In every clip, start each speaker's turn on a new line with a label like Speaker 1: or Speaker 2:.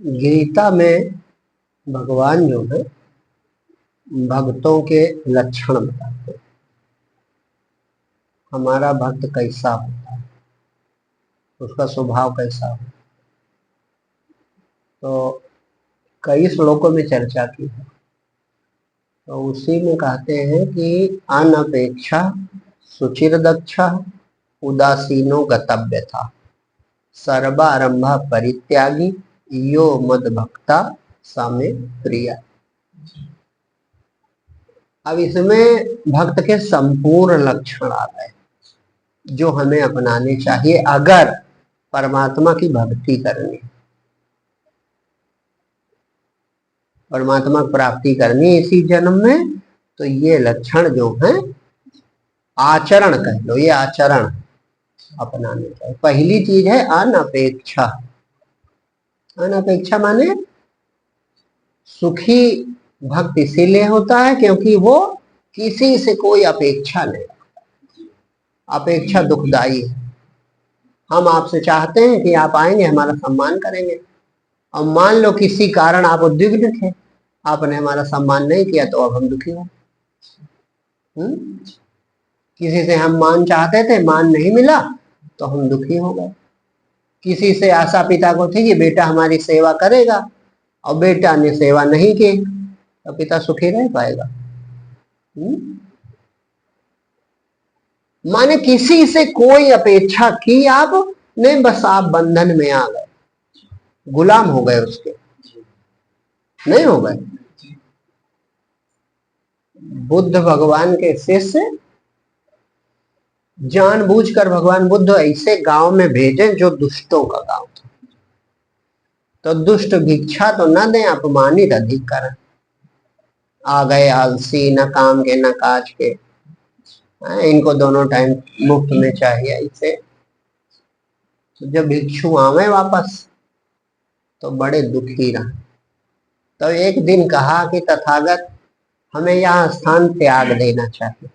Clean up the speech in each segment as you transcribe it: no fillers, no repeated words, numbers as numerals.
Speaker 1: गीता में भगवान जो है भक्तों के लक्षण बताते हैं। हमारा भक्त कैसा होता है, उसका स्वभाव कैसा हो। तो कई श्लोकों में चर्चा की है, तो उसी में कहते हैं कि अनपेक्षा सुचिर दक्षा उदासीनो गतव्य था सर्वारंभा परित्यागी यो मद भक्ता सामे प्रिया। अब इसमें भक्त के संपूर्ण लक्षण आ गए जो हमें अपनाने चाहिए अगर परमात्मा की भक्ति करनी, परमात्मा की प्राप्ति करनी इसी जन्म में। तो ये लक्षण जो है आचरण कह लो, ये आचरण अपनाने चाहिए। पहली चीज है अनपेक्षा। अनपेक्षा माने सुखी भक्त इसीलिए होता है क्योंकि वो किसी से कोई अपेक्षा नहीं। अपेक्षा दुखदाई है। हम आपसे चाहते हैं कि आप आएंगे, हमारा सम्मान करेंगे, अब मान लो किसी कारण आप उद्विग्न थे, आपने हमारा सम्मान नहीं किया, तो अब हम दुखी हो। किसी से हम मान चाहते थे, मान नहीं मिला, तो हम दुखी हो गए। किसी से आशा पिता को थी कि बेटा हमारी सेवा करेगा, और बेटा ने सेवा नहीं की, तो पिता सुखी रह पाएगा? माने किसी से कोई अपेक्षा की आप नहीं, बस आप बंधन में आ गए, गुलाम हो गए, उसके नहीं हो गए। बुद्ध भगवान के शिष्य जानबूझकर भगवान बुद्ध ऐसे गांव में भेजे जो दुष्टों का गांव था। तो दुष्ट भिक्षा तो न दें, अपमानित अधिक करें। आ गए आलसी, न काम के न काज के, इनको दोनों टाइम मुफ्त में चाहिए इसे। तो जब भिक्षु आवे वापस तो बड़े दुखी रहे। तो एक दिन कहा कि तथागत हमें यहाँ स्थान त्याग देना चाहिए।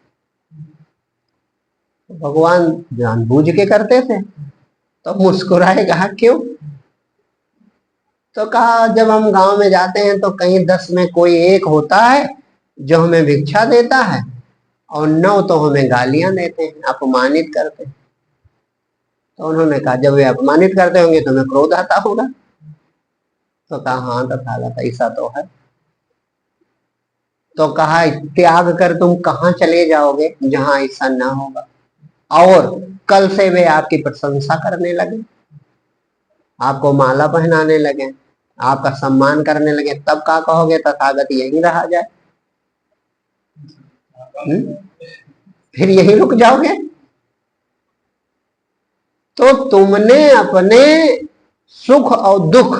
Speaker 1: तो भगवान जानबूझ के करते थे, तो मुस्कुराए, कहा क्यों? तो कहा जब हम गांव में जाते हैं तो कहीं 10 में कोई एक होता है जो हमें भिक्षा देता है, और 9 तो हमें गालियां देते हैं, अपमानित करते हैं। तो उन्होंने कहा जब वे अपमानित करते होंगे तो हमें क्रोध आता होगा। तो कहा हाँ तथागत ऐसा तो है। तो कहा त्याग कर तुम कहाँ चले जाओगे जहां ऐसा ना होगा, और कल से वे आपकी प्रशंसा करने लगे, आपको माला पहनाने लगे, आपका सम्मान करने लगे, तब क्या कहोगे? तथागत यहीं रहा जाए? फिर यहीं रुक जाओगे? तो तुमने अपने सुख और दुख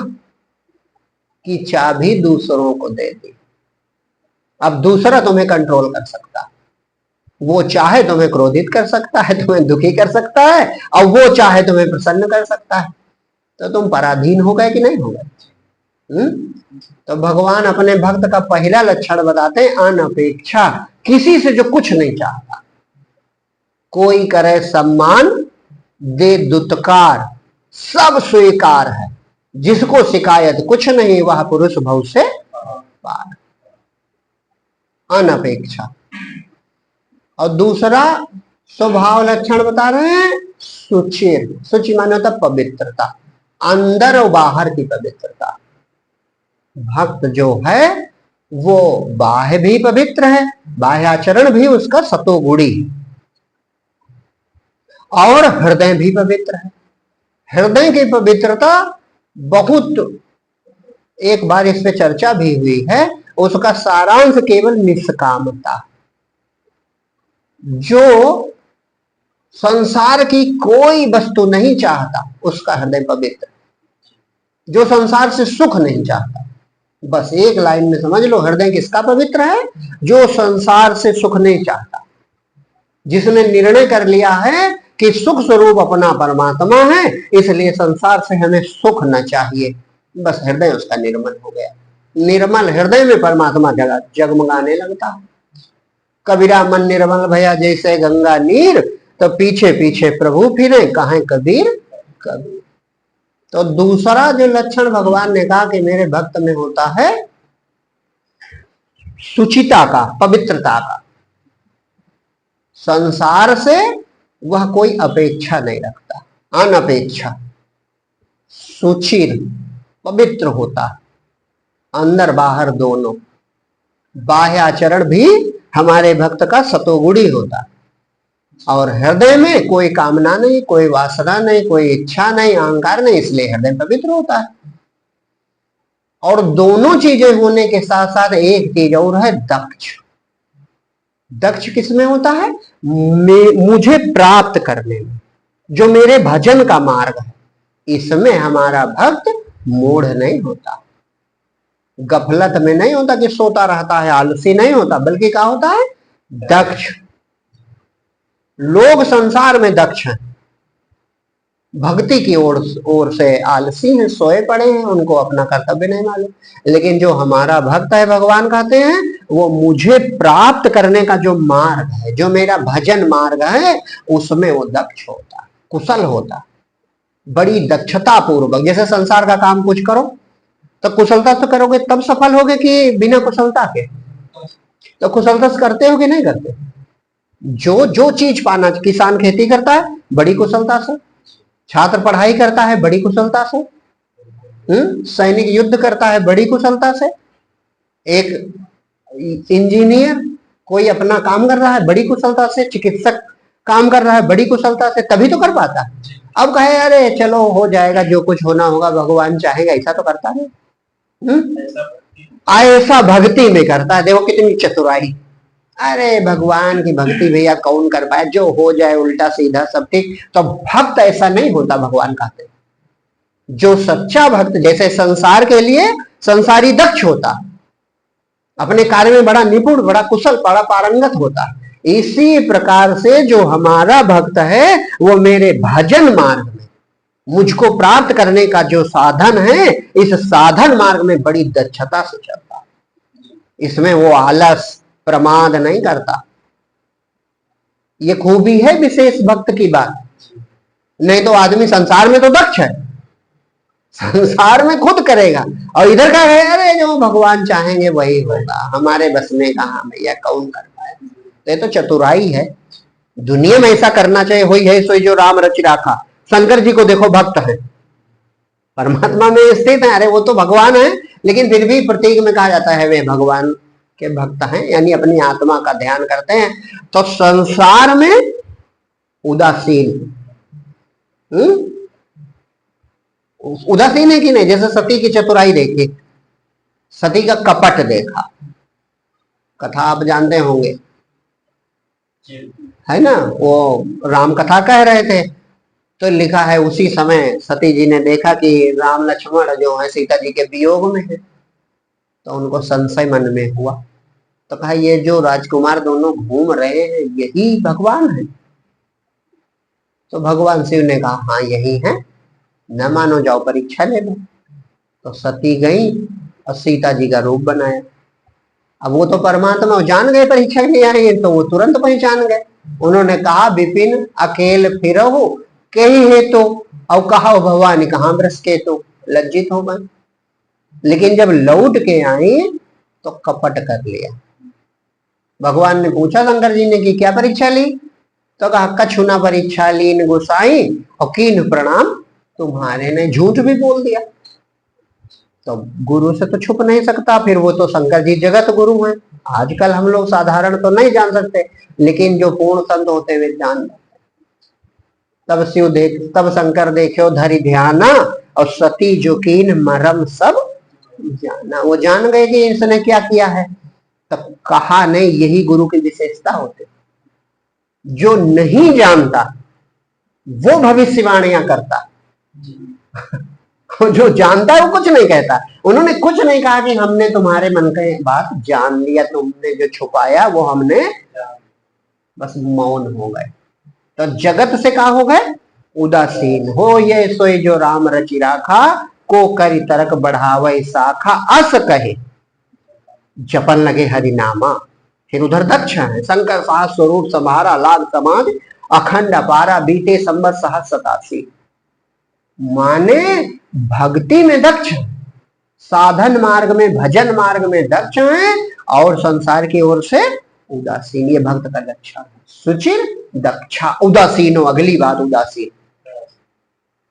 Speaker 1: की चाबी दूसरों को दे दी। अब दूसरा तुम्हें कंट्रोल कर सकता है, वो चाहे तुम्हें क्रोधित कर सकता है, तुम्हें दुखी कर सकता है, और वो चाहे तुम्हें प्रसन्न कर सकता है। तो तुम पराधीन हो गए कि नहीं हो गए? तो भगवान अपने भक्त का पहला लक्षण बताते हैं अनपेक्षा। किसी से जो कुछ नहीं चाहता, कोई करे सम्मान दे दुत्कार, सब स्वीकार है, जिसको शिकायत कुछ नहीं, वह पुरुष भव से पार। अनपेक्षा। और दूसरा स्वभाव लक्षण बता रहे हैं सुचिर। सुचि माने होता पवित्रता, अंदर और बाहर की पवित्रता। भक्त जो है वो बाह्य भी पवित्र है, बाह्य आचरण भी उसका सतोगुणी, और हृदय भी पवित्र है। हृदय की पवित्रता बहुत, एक बार इस पे चर्चा भी हुई है, उसका सारांश केवल निष्कामता। जो संसार की कोई वस्तु नहीं चाहता उसका हृदय पवित्र। जो संसार से सुख नहीं चाहता, बस एक लाइन में समझ लो हृदय किसका पवित्र है? जो संसार से सुख नहीं चाहता, जिसने निर्णय कर लिया है कि सुख स्वरूप अपना परमात्मा है, इसलिए संसार से हमें सुख न चाहिए, बस हृदय उसका निर्मल हो गया। निर्मल हृदय में परमात्मा जगमगाने लगता है। कबीरा मन निर्मल भया जैसे गंगा नीर, तो पीछे पीछे प्रभु फिरे, कहें कबीर कबीर। तो दूसरा जो लक्षण भगवान ने कहा कि मेरे भक्त में होता है सुचिता का, पवित्रता का। संसार से वह कोई अपेक्षा नहीं रखता, अनपेक्षा, सुचिर, पवित्र होता, अंदर बाहर दोनों। बाह्य आचरण भी हमारे भक्त का सतोगुणी होता, और हृदय में कोई कामना नहीं, कोई वासना नहीं, कोई इच्छा नहीं, अहंकार नहीं, इसलिए हृदय पवित्र होता है। और दोनों चीजें होने के साथ साथ एक चीज और है, दक्ष। दक्ष किसमें होता है? मुझे प्राप्त करने में, जो मेरे भजन का मार्ग है, इसमें हमारा भक्त मूढ़ नहीं होता, गफलत में नहीं होता कि सोता रहता है, आलसी नहीं होता, बल्कि क्या होता है? दक्ष। लोग संसार में दक्ष हैं, भक्ति की ओर से आलसी हैं, सोए पड़े हैं, उनको अपना कर्तव्य नहीं मालूम। लेकिन जो हमारा भक्त है, भगवान कहते हैं, वो मुझे प्राप्त करने का जो मार्ग है, जो मेरा भजन मार्ग है, उसमें वो दक्ष होता, कुशल होता, बड़ी दक्षता पूर्वक। जैसे संसार का काम कुछ करो तो कुशलता से करोगे तब सफल होगे कि बिना कुशलता के? तो कुशलता से करते हो कि नहीं करते? जो जो चीज पाना, किसान खेती करता है बड़ी कुशलता से, छात्र पढ़ाई करता है बड़ी कुशलता से, सैनिक युद्ध करता है बड़ी कुशलता से, एक इंजीनियर कोई अपना काम कर रहा है बड़ी कुशलता से, चिकित्सक काम कर रहा है बड़ी कुशलता से, तभी तो कर पाता है। अब कहे अरे चलो हो जाएगा, जो कुछ होना होगा भगवान चाहेगा, ऐसा तो करता नहीं। ऐसा भक्ति में करता है। देखो कितनी चतुराई। अरे भगवान की भक्ति भैया कौन कर पाए, जो हो जाए उल्टा सीधा सब ठीक। तो भक्त ऐसा नहीं होता, भगवान कहते। जो सच्चा भक्त, जैसे संसार के लिए संसारी दक्ष होता, अपने कार्य में बड़ा निपुण, बड़ा कुशल, बड़ा पारंगत होता, इसी प्रकार से जो हमारा भक्त है वो मेरे भजन मार्ग में, मुझको प्राप्त करने का जो साधन है, इस साधन मार्ग में बड़ी दक्षता से चलता, इसमें वो आलस प्रमाद नहीं करता। ये खूबी है विशेष भक्त की बात। नहीं तो आदमी संसार में तो दक्ष है, संसार में खुद करेगा, और इधर का है अरे जो भगवान चाहेंगे वही होगा, हमारे बस में कहा भैया, कौन कर पाए। तो ये तो चतुराई है। दुनिया में ऐसा करना चाहिए, वही है सोई जो राम रचि राखा। शंकर जी को देखो, भक्त है, परमात्मा में स्थित है, अरे वो तो भगवान है, लेकिन फिर भी प्रतीक में कहा जाता है वे भगवान के भक्त हैं, यानी अपनी आत्मा का ध्यान करते हैं। तो संसार में उदासीन, उदासीन है कि नहीं? जैसे सती की चतुराई देखी, सती का कपट देखा, कथा आप जानते होंगे, है ना? वो राम कथा कह रहे थे, तो लिखा है उसी समय सती जी ने देखा कि राम लक्ष्मण जो है सीता जी के वियोग में है, तो उनको संशय मन में हुआ। तो कहा ये जो राजकुमार दोनों घूम रहे हैं यही भगवान है? तो भगवान शिव ने कहा हाँ यही है, न मानो जाओ परीक्षा ले लो। तो सती गई और सीता जी का रूप बनाया। अब वो तो परमात्मा जान गए परीक्षा के लिए आएंगे, तो वो तुरंत पहचान गए। उन्होंने कहा विपिन अकेल फिरहु कही है तो, और कहा भगवान कहाँ ब्रस के, तो लज्जित हो गए। लेकिन जब लौट के आई तो कपट कर लिया। भगवान ने पूछा शंकर जी ने कि क्या परीक्षा ली? तो कहा कछुना परीक्षा लीन गोसाई और कीन प्रणाम तुम्हारे। ने झूठ भी बोल दिया। तो गुरु से तो छुप नहीं सकता, फिर वो तो शंकर जी जगत गुरु हैं। आजकल हम लोग साधारण तो नहीं जान सकते, लेकिन जो पूर्ण संत होते हुए जान। तब शिव देख, तब शंकर देखो धरि ध्याना, और सती जो कीन मरम सब जाना। वो जान गए कि इसने क्या किया है। तब कहा नहीं, यही गुरु की विशेषता होती। जो नहीं जानता वो भविष्यवाणियां करता, जो जानता है वो कुछ नहीं कहता। उन्होंने कुछ नहीं कहा कि हमने तुम्हारे मन की बात जान लिया, तुमने जो छुपाया वो हमने, बस मौन हो गए। तो जगत से कहा हो गए उदासीन हो। ये सोई जो राम रचि राखा, को करि तरक बढ़ावे शाखा, अस कहे जपन लगे हरिनामा। फिर उधर दक्ष है, शंकर साहस स्वरूप संभारा, लाभ समाज अखंड अपारा, बीते संबत 787। माने भक्ति में दक्ष, साधन मार्ग में, भजन मार्ग में दक्ष है और संसार की ओर से उदासीन। ये भक्त का लक्षण है। सुचिर दक्षा, उदासीन। अगली बात उदासीन।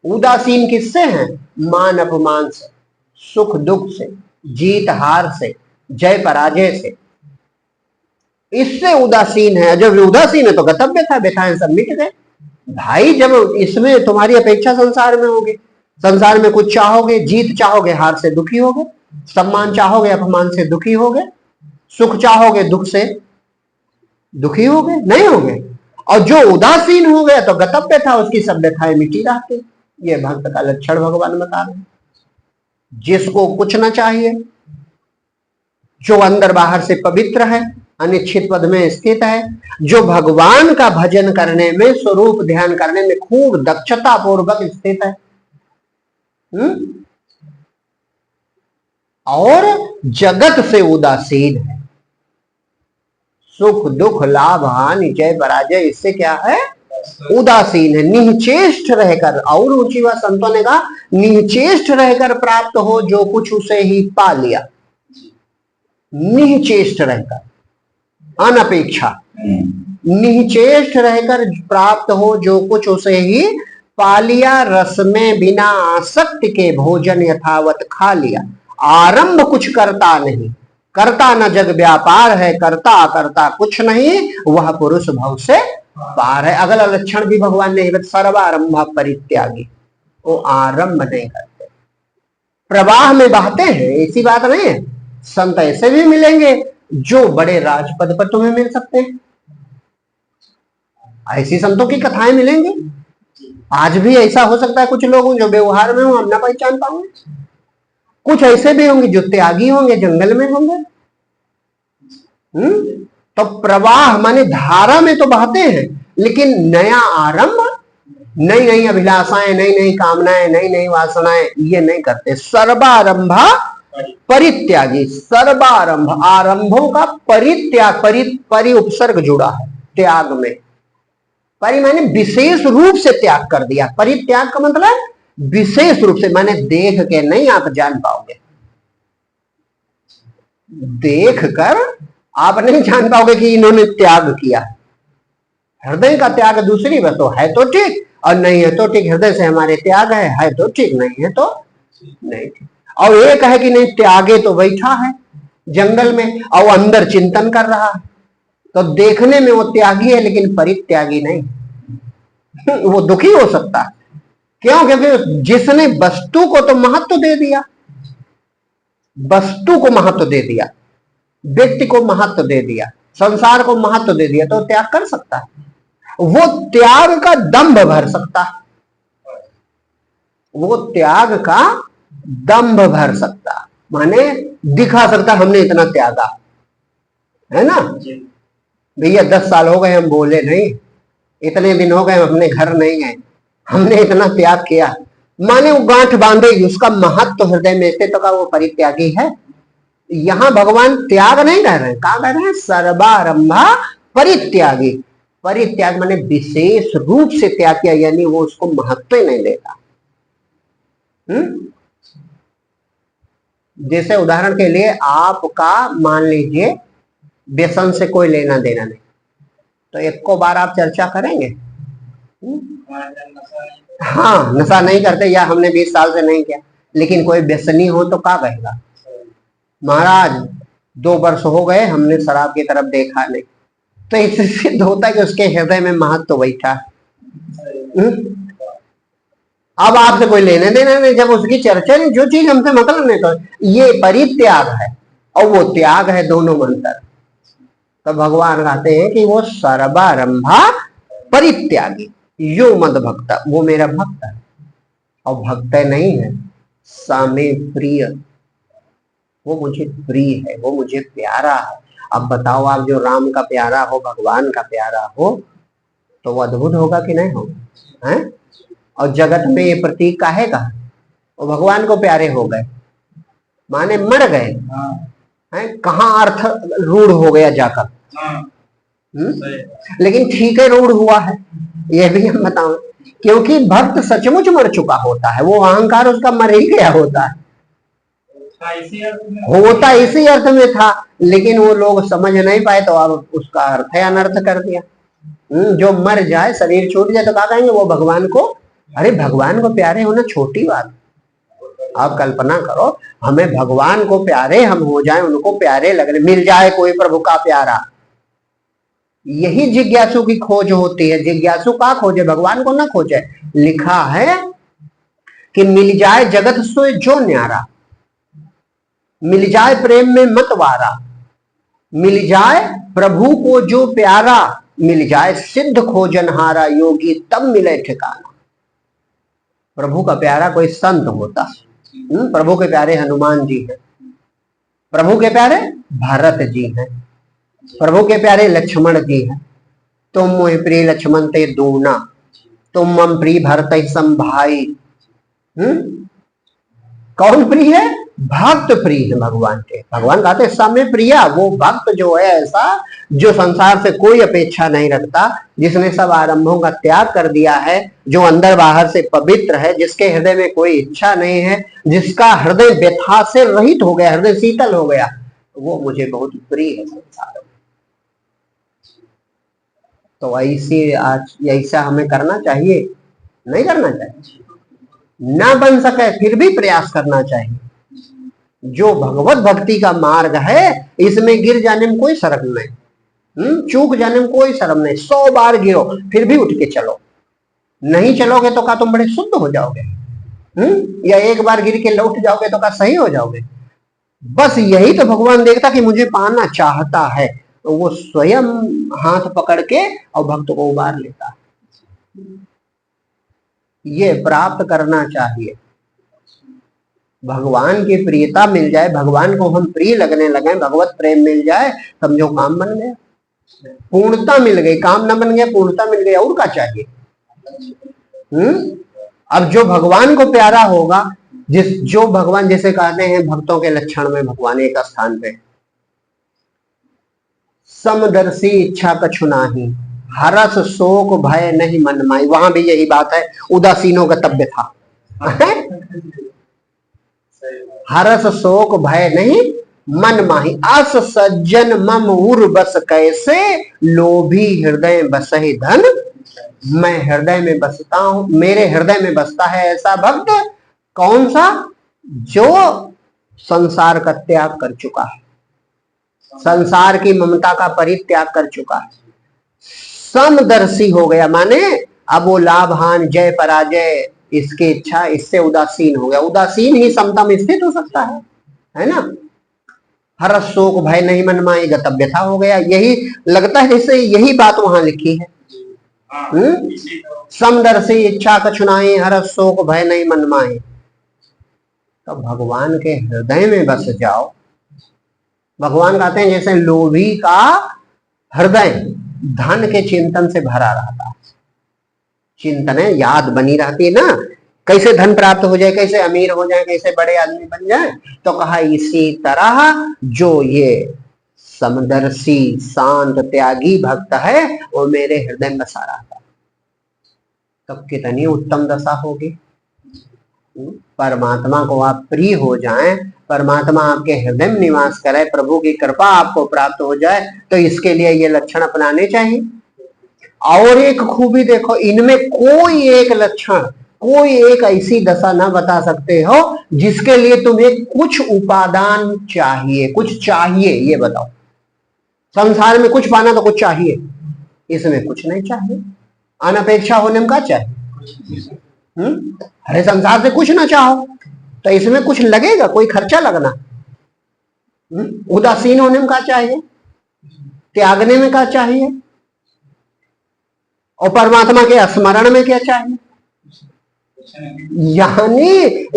Speaker 1: उदासीन किससे है? मान अपमान से, सुख दुख से, जीत हार से, जय पराजय से, इससे उदासीन है। जब उदासीन है तो गतव्य था, व्यथाएं सब मिट गए भाई। जब इसमें तुम्हारी अपेक्षा संसार में होगी, संसार में कुछ चाहोगे, जीत चाहोगे, हार से दुखी होगे, सम्मान चाहोगे, अपमान से दुखी होगे, सुख चाहोगे, दुख से दुखी होगे, नहीं होगे। और जो उदासीन हो गया तो गतव्य था, उसकी सब व्यथाएं मिटी रहती। ये भक्त का लक्षण भगवान बता रहे हैं। जिसको कुछ ना चाहिए, जो अंदर बाहर से पवित्र है, अनिश्चित पद में स्थित है, जो भगवान का भजन करने में, स्वरूप ध्यान करने में खूब दक्षता पूर्वक स्थित है, और जगत से उदासीन है। सुख दुख लाभ हानि जय पराजय, इससे क्या है? उदासीन है। निश्चेष्ट रहकर, और ऊंची बात संतों ने कहा, निश्चेष्ट रहकर प्राप्त हो जो कुछ उसे ही पा लिया। निश्चेष्ट रहकर, अनपेक्षा, निश्चेष्ट रहकर प्राप्त हो जो कुछ उसे ही पा लिया। रस में बिना आसक्ति के भोजन यथावत खा लिया। आरंभ कुछ करता नहीं, करता न जग व्यापार है, करता करता कुछ नहीं, वह पुरुष भव से पार है। अगला लक्षण भी भगवान ने, सर्वारंभ परित्यागी। वो आरंभ नहीं करते, प्रवाह में बहते हैं, ऐसी बात नहीं है। संत ऐसे भी मिलेंगे जो बड़े राजपद पर तुम्हें मिल सकते हैं, ऐसी संतों की कथाएं मिलेंगी। आज भी ऐसा हो सकता है, कुछ लोग जो व्यवहार में हो हम ना पहचान पाओगे। कुछ ऐसे भी होंगे जो त्यागी होंगे, जंगल में होंगे। तो प्रवाह माने धारा में तो बहते हैं, लेकिन नया आरंभ, नई नई अभिलाषाएं, नई नई कामनाएं, नई नई वासनाएं, ये नहीं करते। सर्वारंभा परित्यागी। सर्वारंभ, आरंभों का परित्याग, परि उपसर्ग जुड़ा है त्याग में। परि माने विशेष रूप से त्याग कर दिया। परित्याग का मतलब विशेष रूप से, माने देख के नहीं आप जान पाओगे, देख कर आप नहीं जान पाओगे कि इन्होंने त्याग किया। हृदय का त्याग दूसरी बात, तो है तो ठीक और नहीं है तो ठीक। हृदय से हमारे त्याग है तो ठीक, नहीं है तो नहीं ठीक। और एक है कि नहीं, त्यागे तो बैठा है जंगल में और अंदर चिंतन कर रहा है, तो देखने में वो त्यागी है लेकिन परित्यागी नहीं। वो दुखी हो सकता है। क्यों? क्योंकि जिसने वस्तु को तो महत्व दे दिया, वस्तु को महत्व दे दिया, व्यक्ति को महत्व दे दिया, संसार को महत्व दे दिया, तो त्याग कर सकता है। वो त्याग का दंभ भर सकता है, वो त्याग का दंभ भर सकता, माने दिखा सकता हमने इतना त्यागा है ना। भैया 10 साल हो गए हम बोले नहीं, इतने दिन हो गए हम अपने घर नहीं गए, हमने इतना त्याग किया, माने वो गांठ बांधेगी, उसका महत्व हृदय में से, तो का वो परित्यागी है। यहां भगवान त्याग नहीं कह रहे हैं, कहा कह रहे हैं? सर्वारंभा परित्यागी। परित्याग माने विशेष रूप से त्याग किया, यानी वो उसको महत्व ही नहीं देता। जैसे उदाहरण के लिए आपका मान लीजिए व्यसन से कोई लेना देना नहीं, तो एक को बार आप चर्चा करेंगे? हाँ, नशा नहीं करते या हमने 20 साल से नहीं किया, लेकिन कोई व्यसनी हो तो क्या कहेगा? महाराज 2 वर्ष हो गए हमने शराब की तरफ देखा नहीं। तो इससे सिद्ध होता है कि उसके हृदय में महत्व बैठा। अब आपसे कोई लेने देना नहीं, जब उसकी चर्चा नहीं, जो चीज हमसे मतलब नहीं, तो ये परित्याग है और वो त्याग है, दोनों मंत्र। तो भगवान कहते हैं कि वो सर्वारंभा परित्यागी, यो मद भक्त, वो मेरा भक्त है। और भक्त नहीं है, सामे प्रिय, वो मुझे प्रिय है, वो मुझे प्यारा है। अब बताओ, आप जो राम का प्यारा हो, भगवान का प्यारा हो, तो वो अद्भुत होगा कि नहीं होगा? है? और जगत में ये प्रतीक काहे का? वो भगवान को प्यारे हो गए, माने मर गए हैं, कहाँ अर्थ रूढ़ हो गया जाकर। लेकिन ठीक है, रूढ़ हुआ है, ये भी हम बताओ। क्योंकि भक्त सचमुच मर चुका होता है, वो अहंकार उसका मर ही गया होता है। होता इसी अर्थ में था, लेकिन वो लोग समझ नहीं पाए तो अब उसका अर्थ है अनर्थ कर दिया। जो मर जाए, शरीर छूट जाए तो क्या कहेंगे, वो भगवान को, अरे भगवान को प्यारे होना छोटी बात। आप कल्पना करो, हमें भगवान को प्यारे हम हो जाएं, उनको प्यारे लगने, मिल जाए कोई प्रभु का प्यारा, यही जिज्ञासु की खोज होती है। जिज्ञासु का खोजे, भगवान को ना खोजे। लिखा है कि मिल जाए जगत सोए जो न्यारा, मिल जाए प्रेम में मत वारा, मिल जाए प्रभु को जो प्यारा, मिल जाए सिद्ध खोजनहारा, योगी तब मिले ठिकाना। प्रभु का प्यारा कोई संत होता, प्रभु के प्यारे हनुमान जी हैं, प्रभु के प्यारे भरत जी हैं, प्रभु के प्यारे लक्ष्मण जी हैं। तुम मोहि प्रिय लक्ष्मण ते दूना, तुम मम प्रिय भरत सम भाई। कौन प्रिय है? भक्त प्रिय है भगवान के। भगवान कहते हैं समय प्रिया, वो भक्त जो है ऐसा, जो संसार से कोई अपेक्षा नहीं रखता, जिसने सब आरंभों का त्याग कर दिया है, जो अंदर बाहर से पवित्र है, जिसके हृदय में कोई इच्छा नहीं है, जिसका हृदय व्यथा से रहित हो गया, हृदय शीतल हो गया, वो मुझे बहुत प्रिय है संसार में। तो ऐसा हमें करना चाहिए? नहीं करना चाहिए। ना बन सके फिर भी प्रयास करना चाहिए। जो भगवत भक्ति का मार्ग है, इसमें गिर जाने में कोई शर्म नहीं, चूक जाने में कोई शर्म नहीं। 100 बार गिरो फिर भी उठ के चलो। नहीं चलोगे तो क्या तुम बड़े शुद्ध हो जाओगे? या एक बार गिर के लौट जाओगे तो क्या सही हो जाओगे? बस यही तो भगवान देखता कि मुझे पाना चाहता है, तो वो स्वयं हाथ पकड़ के और भक्त को उबार लेता है। ये प्राप्त करना चाहिए। भगवान की प्रियता मिल जाए, भगवान को हम प्रिय लगने लगे, भगवत प्रेम मिल जाए, समझो काम बन गया, पूर्णता मिल गई। काम न बन गया, पूर्णता मिल गई, और क्या चाहिए? अब जो भगवान को प्यारा होगा, जो भगवान जैसे कहते हैं भक्तों के लक्षण में भगवान एक स्थान पे समदर्शी इच्छा कछु नाही, हरस शोक भय नहीं मन माई, वहां भी यही बात है, उदासीनों का तब्य था। हरस शोक भय नहीं मन माही, अस सज्जन मम उर बस कैसे, लोभी हृदय बसहि धन, मैं हृदय में बसता हूं, मेरे हृदय में बसता है ऐसा भक्त। कौन सा? जो संसार का त्याग कर चुका है, संसार की ममता का परित्याग कर चुका है, समदर्शी हो गया, माने अब वो लाभ हानि जय पराजय इसकी इच्छा, इससे उदासीन हो गया। उदासीन ही समता में स्थित हो सकता है ना? हर शोक भय नहीं मन माई, गतव्यथा हो गया। यही लगता है जैसे यही बात वहां लिखी है। समदर्शी इच्छा कछु नाही, हर शोक भय नहीं मन माई। तो भगवान के हृदय में बस जाओ। भगवान कहते हैं जैसे लोभी का हृदय धन के चिंतन से भरा रहता है, चिंतन है, याद बनी रहती है ना, कैसे धन प्राप्त हो जाए, कैसे अमीर हो जाए, कैसे बड़े आदमी बन जाए। तो कहा इसी तरह जो ये समदर्शी शांत त्यागी भक्त है, वो मेरे हृदय में बसा रहता है। तब कितनी उत्तम दशा होगी। परमात्मा को आप प्रिय हो जाएं, परमात्मा आपके हृदय में निवास करे, प्रभु की कृपा आपको प्राप्त हो जाए, तो इसके लिए ये लक्षण अपनाने चाहिए। और एक खूबी देखो, इनमें कोई एक लक्षण, कोई एक ऐसी दशा ना बता सकते हो जिसके लिए तुम्हें कुछ उपादान चाहिए, कुछ चाहिए, ये बताओ। संसार में कुछ पाना तो कुछ चाहिए, इसमें कुछ नहीं चाहिए। अनपेक्षा होने में क्या चाहिए? अरे संसार से कुछ ना चाहो तो इसमें कुछ लगेगा, कोई खर्चा लगना। उदासीन होने में क्या चाहिए? त्यागने में क्या चाहिए? और परमात्मा के स्मरण में क्या चाहिए? यानी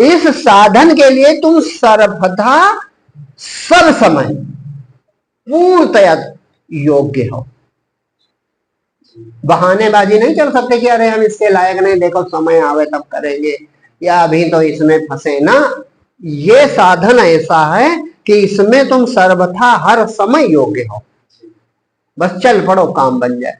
Speaker 1: इस साधन के लिए तुम सर्वदा सब समय पूर्णतया योग्य हो। बहानेबाजी नहीं चल सकते कि अरे हम इसके लायक नहीं, देखो समय आवे तब करेंगे, या अभी तो इसमें फंसे ना। ये साधन ऐसा है कि इसमें तुम सर्वथा हर समय योग्य हो, बस चल पड़ो, काम बन जाए।